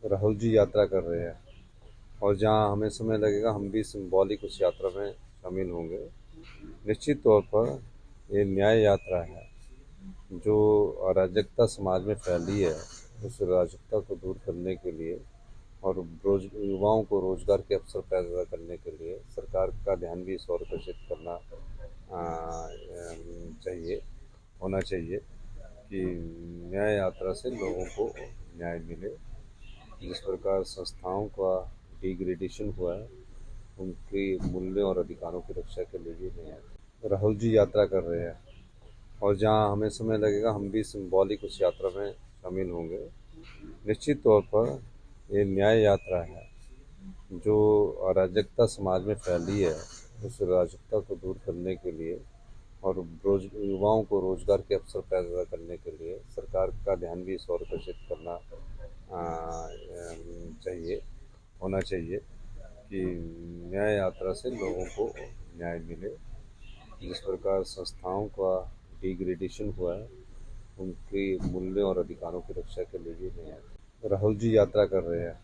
राहुल जी यात्रा कर रहे हैं और जहां हमें समय लगेगा हम भी सिंबॉलिक उस यात्रा में शामिल होंगे। निश्चित तौर पर ये न्याय यात्रा है जो अराजकता समाज में फैली है, उस अराजकता को दूर करने के लिए और युवाओं को रोजगार के अवसर पैदा करने के लिए सरकार का ध्यान भी इस ओर आकर्षित करना चाहिए, होना चाहिए कि न्याय यात्रा से लोगों को न्याय मिले। जिस प्रकार संस्थाओं का डिग्रेडेशन हुआ है, उनके मूल्यों और अधिकारों की रक्षा के लिए भी न्याय। राहुल जी यात्रा कर रहे हैं और जहां हमें समय लगेगा हम भी सिंबॉलिक उस यात्रा में शामिल होंगे। निश्चित तौर पर ये न्याय यात्रा है जो अराजकता समाज में फैली है, उस अराजकता को दूर करने के लिए और युवाओं को रोजगार के अवसर पैदा करने के लिए सरकार का ध्यान भी इस ओर आकर्षित करना चाहिए, होना चाहिए कि न्याय यात्रा से लोगों को न्याय मिले। जिस प्रकार संस्थाओं का डिग्रेडेशन हुआ है, उनके मूल्यों और अधिकारों की रक्षा के लिए भी न्याय। राहुल जी यात्रा कर रहे हैं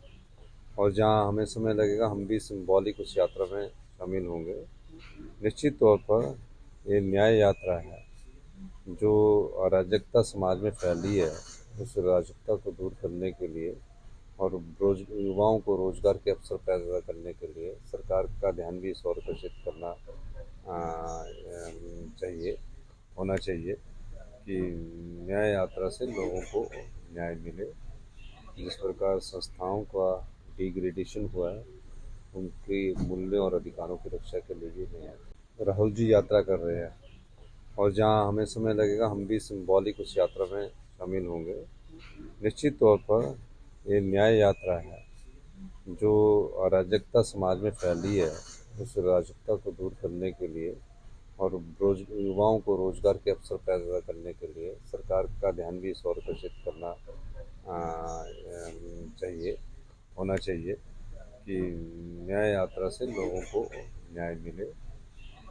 और जहां हमें समय लगेगा हम भी सिंबॉलिक उस यात्रा में शामिल होंगे। निश्चित तौर पर ये न्याय यात्रा है जो अराजकता समाज में फैली है, उस अराजकता को दूर करने के लिए और युवाओं को रोजगार के अवसर पैदा करने के लिए सरकार का ध्यान भी इस ओर आकर्षित करना चाहिए, होना चाहिए कि न्याय यात्रा से लोगों को न्याय मिले। जिस प्रकार संस्थाओं का डिग्रेडेशन हुआ है, उनके मूल्यों और अधिकारों की रक्षा के लिए भी न्याय। राहुल जी यात्रा कर रहे हैं और जहां हमें समय लगेगा हम भी सिंबॉलिक उस यात्रा में शामिल होंगे। निश्चित तौर पर ये न्याय यात्रा है जो अराजकता समाज में फैली है, उस अराजकता को दूर करने के लिए और युवाओं को रोजगार के अवसर पैदा करने के लिए सरकार का ध्यान भी इस ओर आकर्षित करना चाहिए, होना चाहिए कि न्याय यात्रा से लोगों को न्याय मिले।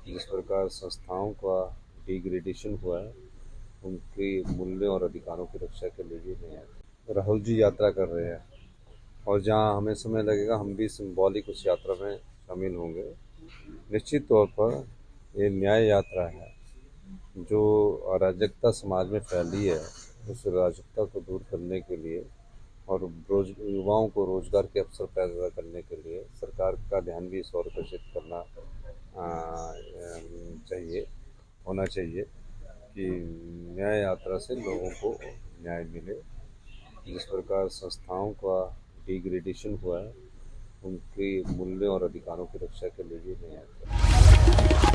जिस प्रकार संस्थाओं का डिग्रेडेशन हुआ है, उनके मूल्यों और अधिकारों की रक्षा के लिए भी न्याय। राहुल जी यात्रा कर रहे हैं और जहां हमें समय लगेगा हम भी सिंबॉलिक उस यात्रा में शामिल होंगे। निश्चित तौर पर ये न्याय यात्रा है जो अराजकता समाज में फैली है, उस अराजकता को दूर करने के लिए और युवाओं को रोजगार के अवसर पैदा करने के लिए सरकार का ध्यान भी इस ओर आकर्षित करना चाहिए, होना चाहिए कि न्याय यात्रा से लोगों को न्याय मिले। जिस प्रकार संस्थाओं का डिग्रेडेशन हुआ है, उनके मूल्यों और अधिकारों की रक्षा के लिए भी न्याय।